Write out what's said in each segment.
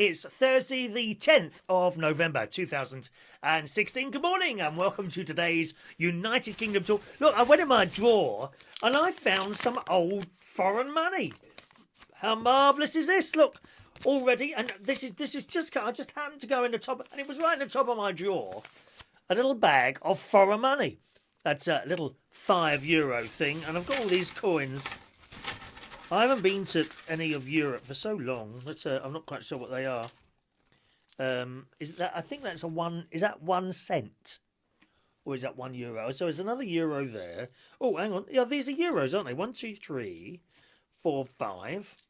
It's Thursday, the 10th of November, 2016. Good morning and welcome to today's United Kingdom talk. Look, I went in my drawer and I found some old foreign money. How marvellous is this? Look, already, and this is just, I just happened to go in the top, and it was right in the top of my drawer, a little bag of foreign money. That's a little €5 thing, and I've got all these coins. I haven't been to any of Europe for so long. I'm not quite sure what they are. Is that? I think that's a one. Is that 1 cent, or is that €1? So it's another euro there. Oh, hang on. Yeah, these are euros, aren't they? 1, 2, 3, 4, 5.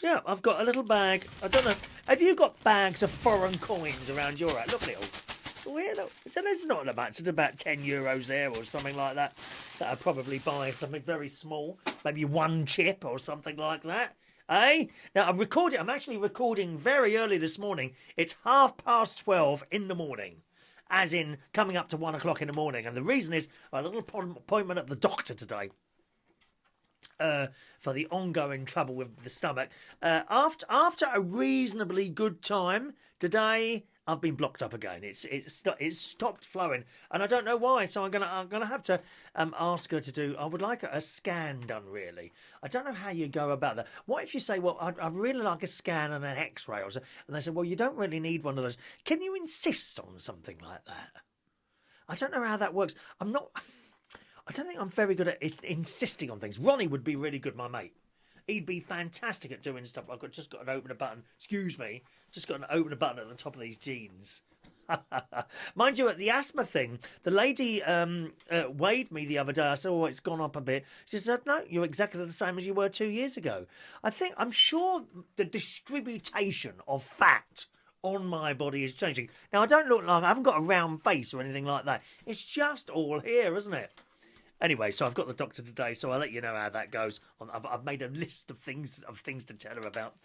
Yeah, I've got a little bag. I don't know. Have you got bags of foreign coins around your house? Look at it all. Oh, yeah, look. It's not that much. It's about €10 there or something like that. That I'd probably buy something very small. Maybe 1 chip or something like that. Eh? Now, I'm actually recording very early this morning. It's 12:30 in the morning. As in, coming up to 1 o'clock in the morning. And the reason is a little appointment at the doctor today. For the ongoing trouble with the stomach. After a reasonably good time today, I've been blocked up again. It's stopped flowing, and I don't know why. So I'm gonna have to ask her to do. I would like a scan done. Really, I don't know how you go about that. What if you say, well, I'd really like a scan and an X-ray, or so, and they say, well, you don't really need one of those. Can you insist on something like that? I don't know how that works. I don't think I'm very good at insisting on things. Ronnie would be really good, my mate. He'd be fantastic at doing stuff. I've just got to open a button. Excuse me. Just got to open a button at the top of these jeans. Mind you, at the asthma thing, the lady weighed me the other day. I said, oh, it's gone up a bit. She said, no, you're exactly the same as you were 2 years ago. I'm sure the distribution of fat on my body is changing. Now, I don't look like, I haven't got a round face or anything like that. It's just all here, isn't it? Anyway, so I've got the doctor today, so I'll let you know how that goes. I've made a list of things to tell her about.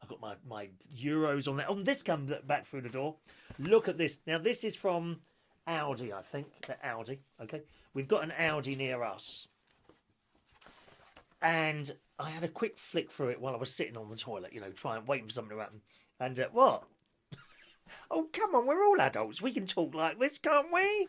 I've got my euros on there. Oh, this comes back through the door. Look at this. Now, this is from Aldi, I think. Aldi, okay? We've got an Aldi near us. And I had a quick flick through it while I was sitting on the toilet, waiting for something to happen. And what? Oh, come on, we're all adults. We can talk like this, can't we?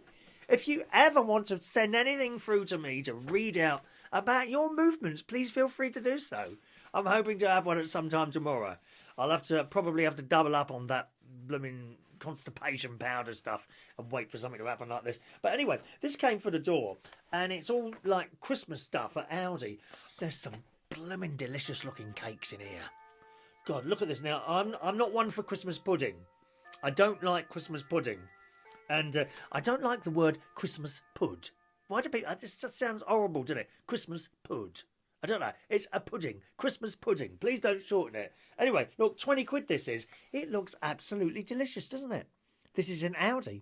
If you ever want to send anything through to me to read out about your movements, please feel free to do so. I'm hoping to have one at some time tomorrow. I'll probably have to double up on that blooming constipation powder stuff and wait for something to happen like this. But anyway, this came for the door, and it's all like Christmas stuff at Aldi. There's some blooming delicious looking cakes in here. God, look at this. Now, I'm not one for Christmas pudding. I don't like Christmas pudding. And I don't like the word Christmas pud. Why do people... This sounds horrible, doesn't it? Christmas pud. I don't know. It's a pudding. Christmas pudding. Please don't shorten it. Anyway, look, 20 quid this is. It looks absolutely delicious, doesn't it? This is in Aldi.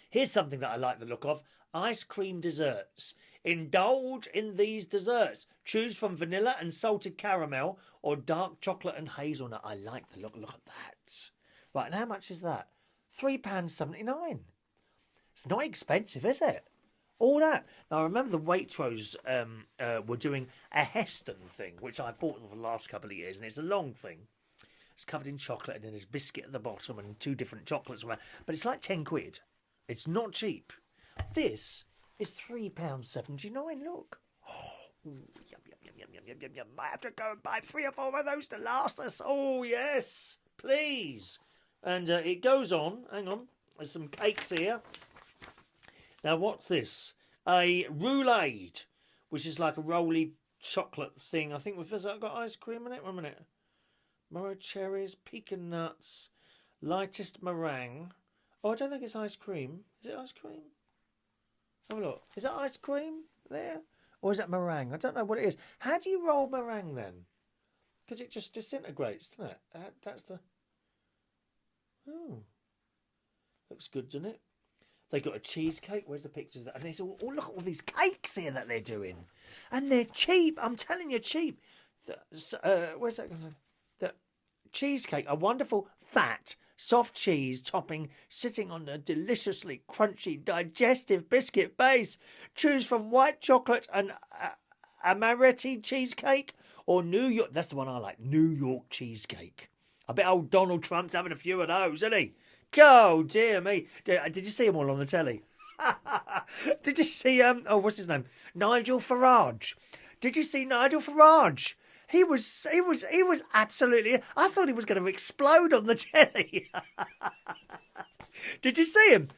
Here's something that I like the look of. Ice cream desserts. Indulge in these desserts. Choose from vanilla and salted caramel or dark chocolate and hazelnut. I like the look. Look at that. Right, and how much is that? £3.79. It's not expensive, is it? All that. Now, I remember the Waitrose were doing a Heston thing, which I've bought for the last couple of years, and it's a long thing. It's covered in chocolate, and then there's biscuit at the bottom and 2 different chocolates around. But it's like 10 quid. It's not cheap. This is £3.79. Look. Oh, yum, yum, yum, yum, yum, yum, yum. I have to go and buy 3 or 4 of those to last us. Oh, yes. Please. And it goes on. Hang on. There's some cakes here. Now, what's this? A roulade, which is like a roly chocolate thing. I think has that got ice cream in it? 1 minute. Moro cherries, pecan nuts, lightest meringue. Oh, I don't think it's ice cream. Is it ice cream? Have a look. Is that ice cream there? Or is that meringue? I don't know what it is. How do you roll meringue then? Because it just disintegrates, doesn't it? That's the... Oh, looks good, doesn't it? They got a cheesecake. Where's the pictures? And there's all look at all these cakes here that they're doing, and they're cheap. I'm telling you, cheap. Where's that? The cheesecake, a wonderful fat, soft cheese topping, sitting on a deliciously crunchy, digestive biscuit base. Choose from white chocolate and amaretti cheesecake or New York. That's the one I like. New York cheesecake. I bet old Donald Trump's having a few of those, isn't he? Oh, dear me. Did you see him all on the telly? Did you see, oh, what's his name? Nigel Farage. Did you see Nigel Farage? He was absolutely, I thought he was going to explode on the telly. Did you see him?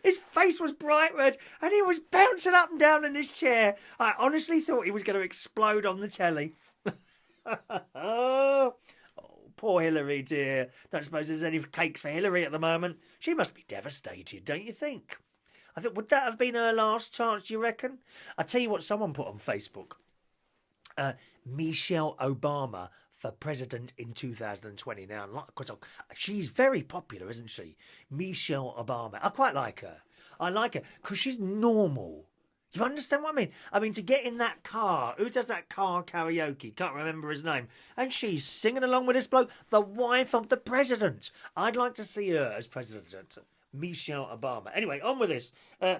His face was bright red and he was bouncing up and down in his chair. I honestly thought he was going to explode on the telly. Oh, poor Hilary, dear. Don't suppose there's any cakes for Hilary at the moment. She must be devastated, don't you think? I think, would that have been her last chance, do you reckon? I'll tell you what someone put on Facebook. Michelle Obama for president in 2020. Now, because she's very popular, isn't she? Michelle Obama. I quite like her. I like her because she's normal. You understand what I mean? I mean, to get in that car, who does that car karaoke? Can't remember his name. And she's singing along with this bloke, the wife of the president. I'd like to see her as president. Michelle Obama. Anyway, on with this.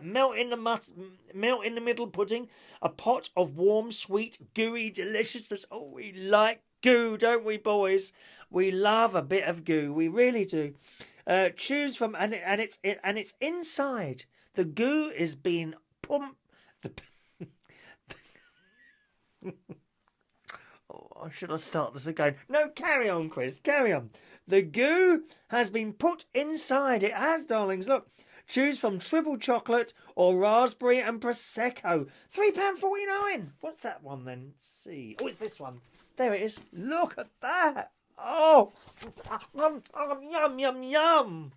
Melt in the middle pudding. A pot of warm, sweet, gooey deliciousness. Oh, we like goo, don't we, boys? We love a bit of goo. We really do. Choose from, and it's inside. The goo is being pumped. Oh, should I start this again? No, carry on, Chris. Carry on. The goo has been put inside. It has, darlings. Look. Choose from triple chocolate or raspberry and Prosecco. £3.49. What's that one then? Let's see. Oh, it's this one. There it is. Look at that. Oh, yum, yum, yum.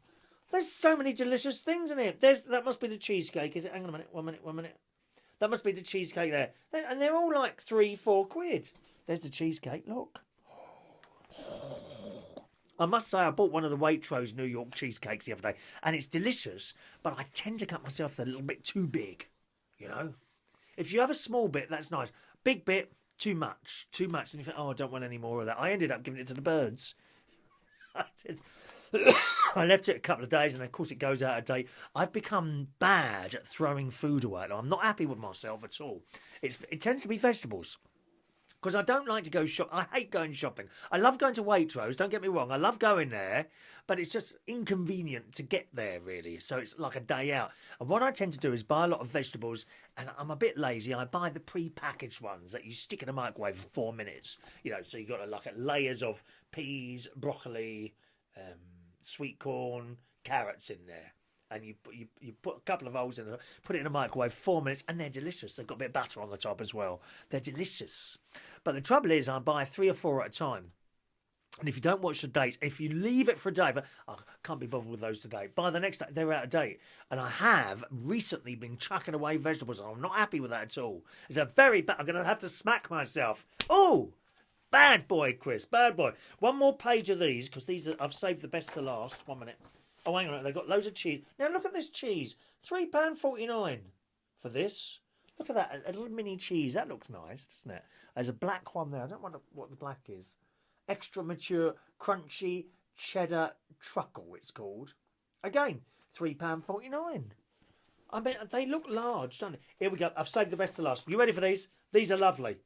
There's so many delicious things in it. That must be the cheesecake, is it? Hang on a minute. One minute. That must be the cheesecake there. And they're all like £3-4. There's the cheesecake. Look. I must say I bought one of the Waitrose New York cheesecakes the other day, and it's delicious, but I tend to cut myself a little bit too big, you know? If you have a small bit, that's nice. Big bit, too much. And you think, oh, I don't want any more of that. I ended up giving it to the birds. I did. I left it a couple of days, and of course it goes out of date. I've become bad at throwing food away. I'm not happy with myself at all. It tends to be vegetables. Because I don't like to go shop. I hate going shopping. I love going to Waitrose, don't get me wrong. I love going there, but it's just inconvenient to get there, really. So it's like a day out. And what I tend to do is buy a lot of vegetables, and I'm a bit lazy. I buy the pre-packaged ones that you stick in a microwave for 4 minutes. You know, so you've got like layers of peas, broccoli, sweet corn, carrots in there. And you put a couple of holes in it, put it in a microwave 4 minutes, and they're delicious. They've got a bit of batter on the top as well. They're delicious. But the trouble is, I buy 3 or 4 at a time. And if you don't watch the dates, if you leave it for a day, I can't be bothered with those today. By the next day, they're out of date. And I have recently been chucking away vegetables, and I'm not happy with that at all. It's a very bad. I'm going to have to smack myself. Oh, bad boy, Chris, bad boy. One more page of these, because I've saved the best to last. 1 minute. Oh, hang on, they've got loads of cheese. Now, look at this cheese. £3.49 for this. Look at that, a little mini cheese. That looks nice, doesn't it? There's a black one there. I don't know what the black is. Extra mature, crunchy, cheddar truckle, it's called. Again, £3.49. I mean, they look large, don't they? Here we go. I've saved the best to last. You ready for these? These are lovely.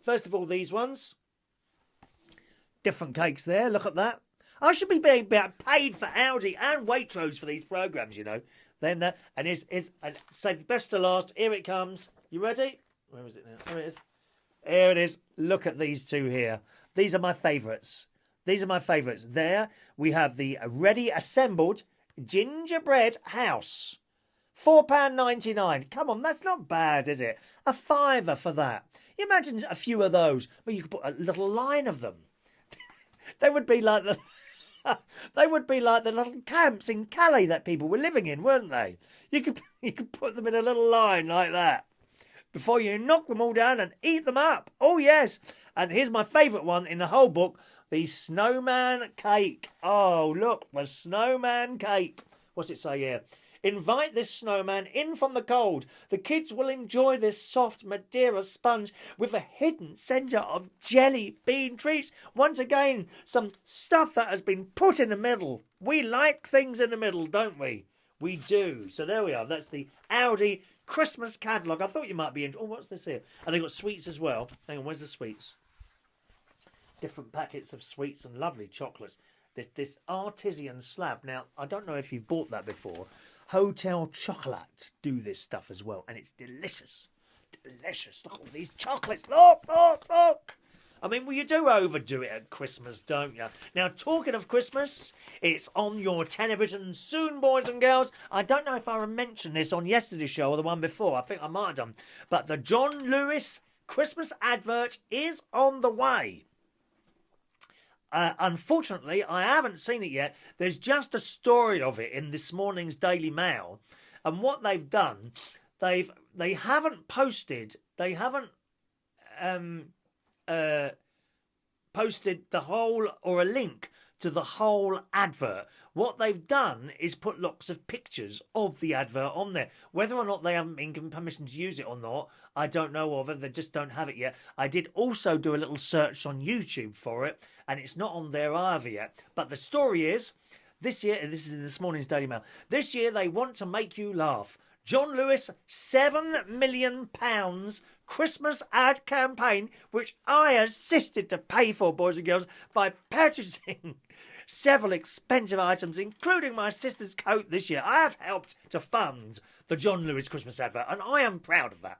First of all, these ones. Different cakes there. Look at that. I should be being paid for Aldi and Waitrose for these programmes, you know. Then and save the best to last. Here it comes. You ready? Where is it now? There it is. Here it is. Look at these two here. These are my favourites. There we have the ready assembled gingerbread house. £4.99. Come on, that's not bad, is it? A £5 for that. You imagine a few of those, but you could put a little line of them. They would be like the little camps in Calais that people were living in, weren't they? You could put them in a little line like that before you knock them all down and eat them up. Oh, yes. And here's my favourite one in the whole book, the snowman cake. Oh, look, the snowman cake. What's it say here? Invite this snowman in from the cold. The kids will enjoy this soft Madeira sponge with a hidden centre of jelly bean treats. Once again, some stuff that has been put in the middle. We like things in the middle, don't we? We do. So there we are. That's the Aldi Christmas catalogue. I thought you might be interested. Oh, what's this here? And they've got sweets as well. Hang on, where's the sweets? different packets of sweets and lovely chocolates. This artisan slab. Now, I don't know if you've bought that before. Hotel Chocolat do this stuff as well, and it's delicious. Delicious. Look at all these chocolates. Look, look, look. I mean, well, you do overdo it at Christmas, don't you? Now, talking of Christmas, it's on your television soon, boys and girls. I don't know if I mentioned this on yesterday's show or the one before. I think I might have done. But the John Lewis Christmas advert is on the way. Unfortunately, I haven't seen it yet. There's just a story of it in this morning's Daily Mail. And what they've done, they haven't posted posted the whole or a link to the whole advert. What they've done is put lots of pictures of the advert on there. Whether or not they haven't been given permission to use it or not, I don't know of it. They just don't have it yet. I did also do a little search on YouTube for it, and it's not on there either yet. But the story is, this year, and this is in this morning's Daily Mail, this year they want to make you laugh. John Lewis, £7 million Christmas ad campaign, which I assisted to pay for, boys and girls, by purchasing several expensive items, including my sister's coat this year. I have helped to fund the John Lewis Christmas advert, and I am proud of that.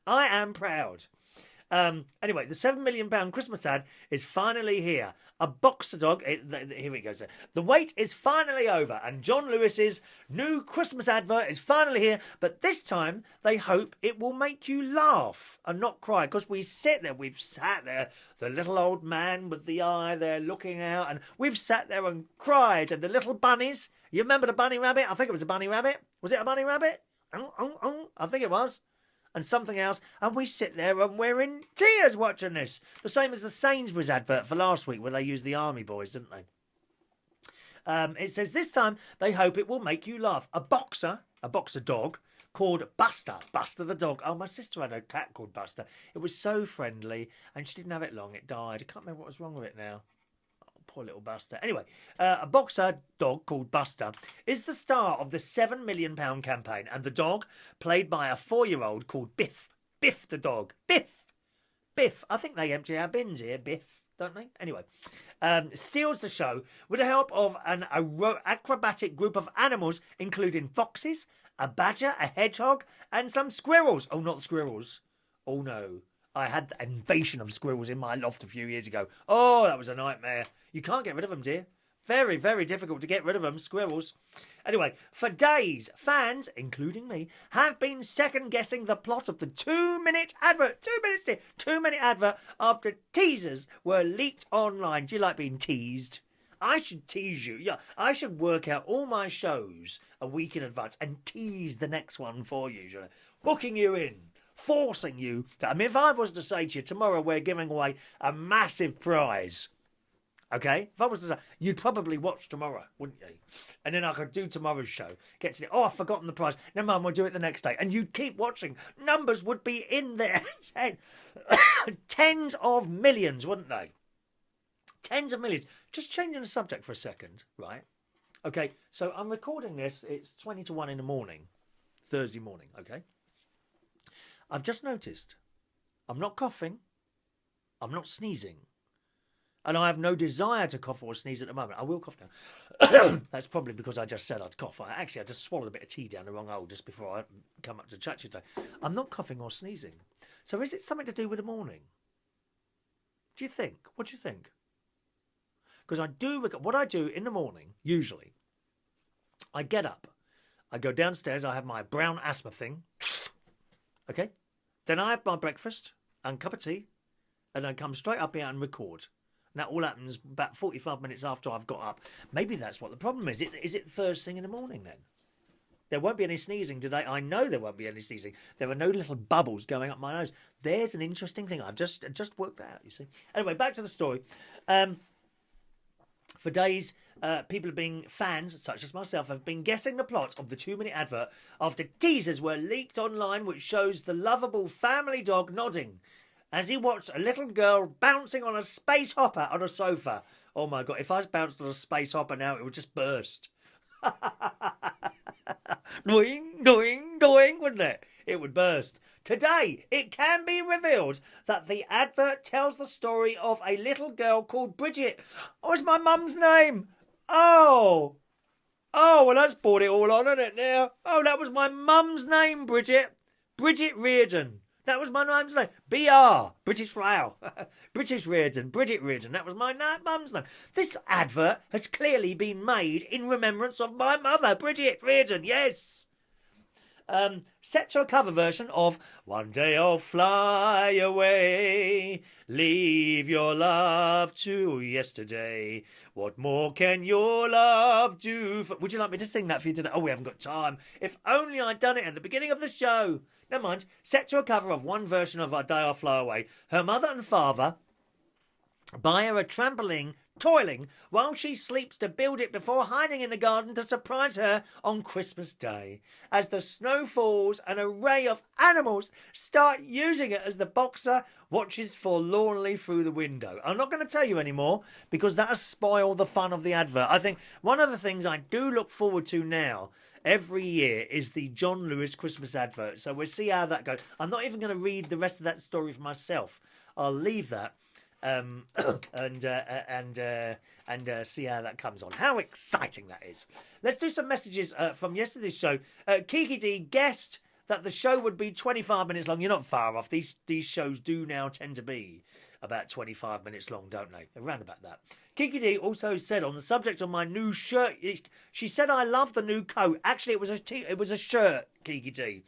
I am proud. Anyway, the £7 million Christmas ad is finally here. A boxer dog. Here it goes. The wait is finally over, and John Lewis's new Christmas advert is finally here. But this time, they hope it will make you laugh and not cry. Because we've sat there, the little old man with the eye there looking out, and we've sat there and cried. And the little bunnies. You remember the bunny rabbit? I think it was a bunny rabbit. Was it a bunny rabbit? I think it was. And something else, and we sit there and we're in tears watching this. The same as the Sainsbury's advert for last week where they used the army boys, didn't they? It says this time they hope it will make you laugh. A boxer dog called Buster. Buster the dog. Oh, my sister had a cat called Buster. It was so friendly, and she didn't have it long. It died. I can't remember what was wrong with it now. Poor little Buster. Anyway, a boxer dog called Buster is the star of the £7 million campaign, and the dog, played by a 4-year-old called Biff. Biff the dog. Biff. Biff. I think they empty our bins here, Biff, don't they? Anyway, steals the show with the help of an acrobatic group of animals, including foxes, a badger, a hedgehog, and some squirrels. Oh, not squirrels. Oh, no. I had the invasion of squirrels in my loft a few years ago. Oh, that was a nightmare. You can't get rid of them, dear. Very, very difficult to get rid of them, squirrels. Anyway, for days, fans, including me, have been second-guessing the plot of the 2-minute advert. 2 minutes, dear. 2-minute advert after teasers were leaked online. Do you like being teased? I should tease you. Yeah, I should work out all my shows a week in advance and tease the next one for you. Hooking you in. Forcing you to... I mean, if I was to say to you, tomorrow we're giving away a massive prize, okay? If I was to say, you'd probably watch tomorrow, wouldn't you? And then I could do tomorrow's show. Get to the... Oh, I've forgotten the prize. Never mind, we'll do it the next day. And you'd keep watching. Numbers would be in there. Tens of millions, wouldn't they? Tens of millions. Just changing the subject for a second, right? Okay, so I'm recording this. It's 20 to 1 in the morning. Thursday morning, okay? I've just noticed I'm not coughing, I'm not sneezing, and I have no desire to cough or sneeze at the moment. I will cough now. That's probably because I just said I'd cough. I just swallowed a bit of tea down the wrong hole just before I come up to chat to you today. I'm not coughing or sneezing. So is it something to do with the morning? Do you think? What do you think? Because what I do in the morning, usually, I get up, I go downstairs, I have my brown asthma thing, okay? Then I have my breakfast and cup of tea, and then come straight up here and record. And that all happens about 45 minutes after I've got up. Maybe that's what the problem is. Is it first thing in the morning then? There won't be any sneezing today. I know there won't be any sneezing. There are no little bubbles going up my nose. There's an interesting thing. I've just worked out, you see. Anyway, back to the story. For days, people fans, such as myself, have been guessing the plot of the 2-minute advert after teasers were leaked online, which shows the lovable family dog nodding as he watched a little girl bouncing on a space hopper on a sofa. Oh my God, if I bounced on a space hopper now, it would just burst. Doing, doing, doing, wouldn't it? It would burst. Today, it can be revealed that the advert tells the story of a little girl called Bridget. Oh, it's my mum's name. Oh. Oh, well, that's brought it all on, hasn't it, now? Oh, that was my mum's name, Bridget. Bridget Reardon. That was my mum's name. BR. British Rail. British Reardon. Bridget Reardon. That was my mum's name. This advert has clearly been made in remembrance of my mother, Bridget Reardon. Yes. Set to a cover version of One Day I'll Fly Away, Leave Your Love to Yesterday. What more can your love do for... Would you like me to sing that for you today? Oh, we haven't got time. If only I'd done it at the beginning of the show. Never mind. Set to a cover of one version of One Day I'll Fly Away. Her mother and father buy her a trampoline, toiling while she sleeps to build it before hiding in the garden to surprise her on Christmas Day. As the snow falls, an array of animals start using it as the boxer watches forlornly through the window. I'm not going to tell you anymore because that'll spoil the fun of the advert. I think one of the things I do look forward to now every year is the John Lewis Christmas advert. So we'll see how that goes. I'm not even going to read the rest of that story for myself. I'll leave that. And see how that comes on. How exciting that is. Let's do some messages from yesterday's show. Kiki D guessed that the show would be 25 minutes long. You're not far off. These shows do now tend to be about 25 minutes long, don't they? Around about that. Kiki D also said on the subject of my new shirt, she said I love the new coat. Actually, it was a shirt, Kiki D.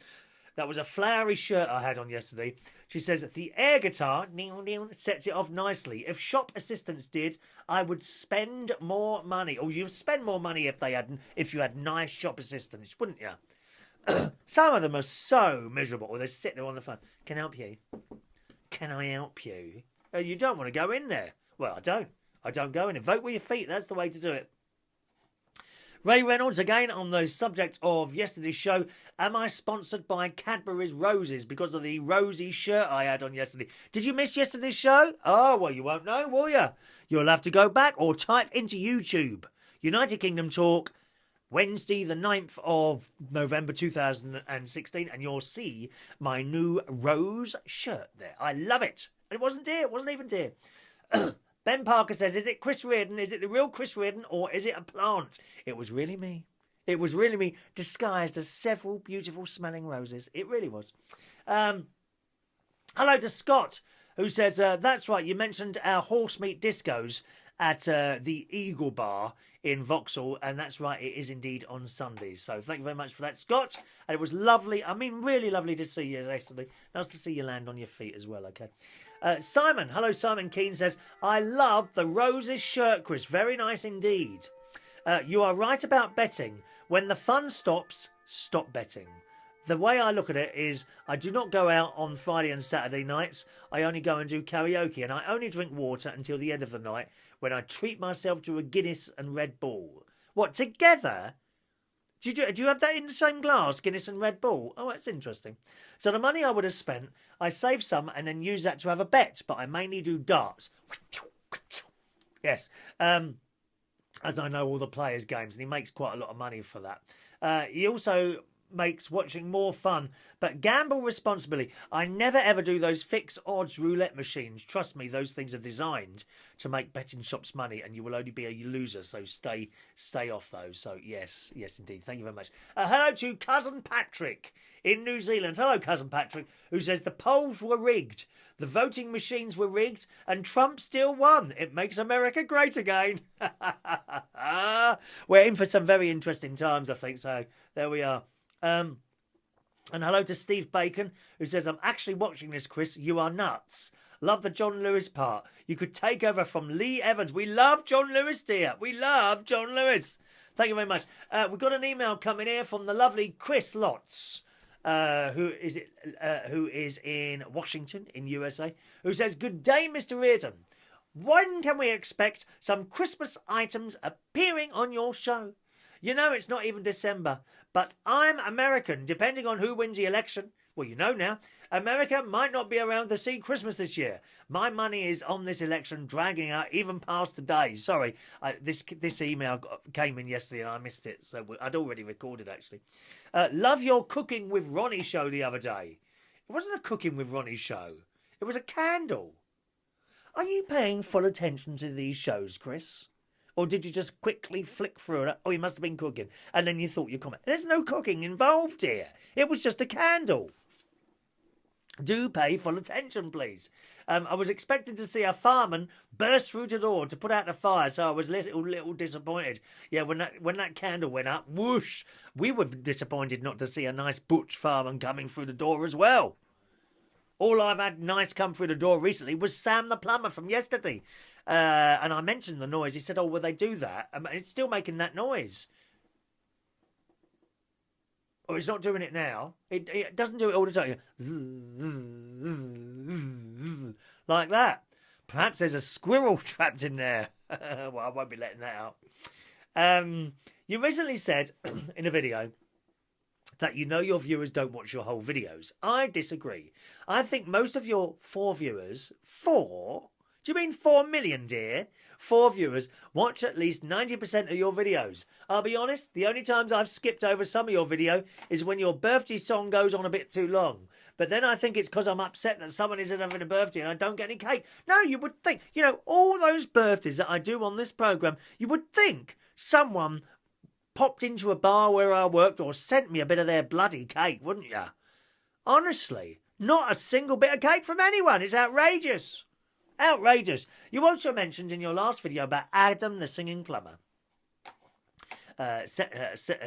That was a flowery shirt I had on yesterday. She says, the air guitar sets it off nicely. If shop assistants did, I would spend more money. Or you'd spend more money if you had nice shop assistants, wouldn't you? Some of them are so miserable. Or they sit there on the phone. Can I help you? Can I help you? You don't want to go in there. Well, I don't. I don't go in there. Vote with your feet. That's the way to do it. Ray Reynolds, again, on the subject of yesterday's show. Am I sponsored by Cadbury's Roses because of the rosy shirt I had on yesterday? Did you miss yesterday's show? Oh, well, you won't know, will you? You'll have to go back or type into YouTube. United Kingdom Talk, Wednesday the 9th of November 2016, and you'll see my new rose shirt there. I love it. And it wasn't dear. It wasn't even dear. Ben Parker says, is it Chris Reardon? Is it the real Chris Reardon or is it a plant? It was really me. It was really me disguised as several beautiful smelling roses. It really was. Hello to Scott, who says, that's right, you mentioned our horse meat discos at the Eagle Bar in Vauxhall, and that's right, it is indeed on Sundays. So thank you very much for that, Scott. And it was lovely, I mean, really lovely to see you yesterday. Nice to see you land on your feet as well, okay? Simon, hello, Simon Keane says, I love the roses shirt, Chris. Very nice indeed. You are right about betting. When the fun stops, stop betting. The way I look at it is I do not go out on Friday and Saturday nights. I only go and do karaoke, and I only drink water until the end of the night when I treat myself to a Guinness and Red Bull. What, together? Do you have that in the same glass, Guinness and Red Bull? Oh, that's interesting. So the money I would have spent, I save some and then use that to have a bet, but I mainly do darts. Yes, as I know all the players' games, and he makes quite a lot of money for that. He also makes watching more fun, but gamble responsibly. I never ever do those fixed odds roulette machines. Trust me, those things are designed to make betting shops money, and you will only be a loser, so stay off those. So yes indeed, thank you very much. Hello to cousin Patrick in New Zealand. Hello, cousin Patrick, who says the polls were rigged, the voting machines were rigged, and Trump still won. It makes America great again. We're in for some very interesting times, I think, so there we are. And hello to Steve Bacon, who says, I'm actually watching this, Chris. You are nuts. Love the John Lewis part. You could take over from Lee Evans. We love John Lewis, dear. We love John Lewis. Thank you very much. We've got an email coming here from the lovely Chris Lotz, who is in Washington, in USA, who says, good day, Mr. Reardon. When can we expect some Christmas items appearing on your show? You know, it's not even December, but I'm American, depending on who wins the election. Well, you know now, America might not be around to see Christmas this year. My money is on this election dragging out even past today. Sorry, this email came in yesterday and I missed it, so I'd already recorded actually. Love your Cooking with Ronnie show the other day. It wasn't a Cooking with Ronnie show. It was a candle. Are you paying full attention to these shows, Chris? Or did you just quickly flick through it? Oh, you must have been cooking. And then you thought you'd comment. There's no cooking involved here. It was just a candle. Do pay full attention, please. I was expecting to see a fireman burst through the door to put out the fire, so I was a little disappointed. Yeah, when that candle went up, whoosh, we were disappointed not to see a nice butch fireman coming through the door as well. All I've had nice come through the door recently was Sam the plumber from yesterday. And I mentioned the noise. He said, oh, well, they do that. It's still making that noise. Oh, it's not doing it now. It doesn't do it all the time. Like that. Perhaps there's a squirrel trapped in there. Well, I won't be letting that out. You recently said in a video that you know your viewers don't watch your whole videos. I disagree. I think most of your 4 viewers, 4? Do you mean 4 million, dear? 4 viewers watch at least 90% of your videos. I'll be honest, the only times I've skipped over some of your video is when your birthday song goes on a bit too long. But then I think it's because I'm upset that someone isn't having a birthday and I don't get any cake. No, you would think, all those birthdays that I do on this programme, you would think someone popped into a bar where I worked or sent me a bit of their bloody cake, wouldn't you? Honestly, not a single bit of cake from anyone. It's outrageous. Outrageous. You also mentioned in your last video about Adam the singing plumber.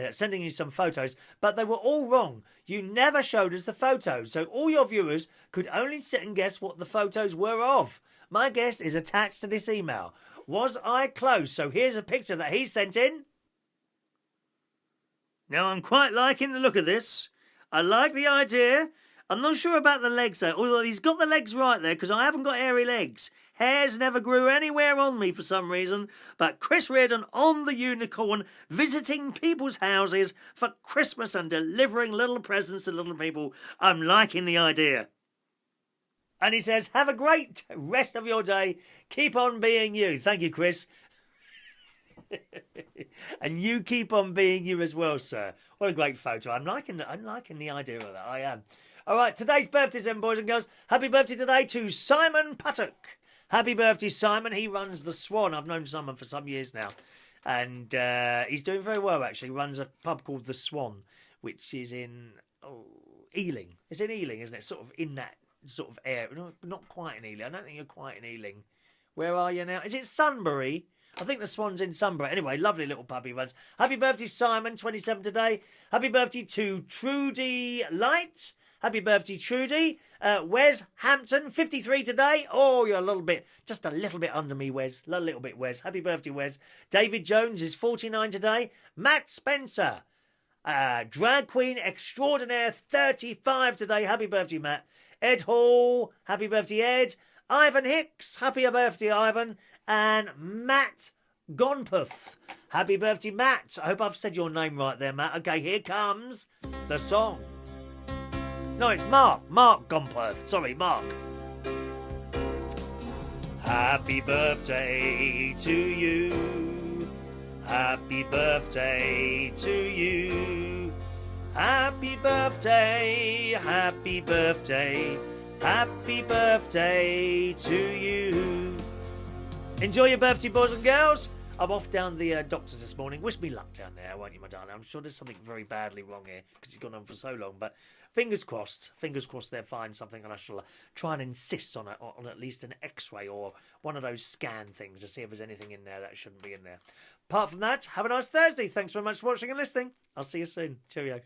Sending you some photos, but they were all wrong. You never showed us the photos, so all your viewers could only sit and guess what the photos were of. My guess is attached to this email. Was I close? So here's a picture that he sent in. Now, I'm quite liking the look of this. I like the idea. I'm not sure about the legs, though, although he's got the legs right there, because I haven't got hairy legs. Hairs never grew anywhere on me for some reason, but Chris Reardon on the unicorn, visiting people's houses for Christmas and delivering little presents to little people. I'm liking the idea. And he says, have a great rest of your day. Keep on being you. Thank you, Chris. And you keep on being you as well, sir. What a great photo. I'm liking the idea of that. I am. All right, today's birthdays then, boys and girls. Happy birthday today to Simon Puttock. Happy birthday, Simon. He runs the Swan. I've known Simon for some years now. And he's doing very well, actually. He runs a pub called the Swan, which is in Ealing. It's in Ealing, isn't it? Sort of in that sort of area. No, not quite in Ealing. I don't think you're quite in Ealing. Where are you now? Is it Sunbury? I think the Swan's in Sunbury. Anyway, lovely little pub he runs. Happy birthday, Simon, 27 today. Happy birthday to Trudy Lite. Happy birthday, Trudy. Wes Hampton, 53 today. Oh, you're just a little bit under me, Wes. A little bit, Wes. Happy birthday, Wes. David Jones is 49 today. Matt Spencer, drag queen extraordinaire, 35 today. Happy birthday, Matt. Ed Hall, happy birthday, Ed. Ivan Hicks, happy birthday, Ivan. And Matt Gonputh, happy birthday, Matt. I hope I've said your name right there, Matt. Okay, here comes the song. No, it's Mark Gonputh. Sorry, Mark. Happy birthday to you. Happy birthday to you. Happy birthday, happy birthday, happy birthday to you. Enjoy your birthday, boys and girls. I'm off down the doctor's this morning. Wish me luck down there, won't you, my darling? I'm sure there's something very badly wrong here because it's gone on for so long. But fingers crossed they'll find something, and I shall try and insist on at least an X-ray or one of those scan things to see if there's anything in there that shouldn't be in there. Apart from that, have a nice Thursday. Thanks very much for watching and listening. I'll see you soon. Cheerio.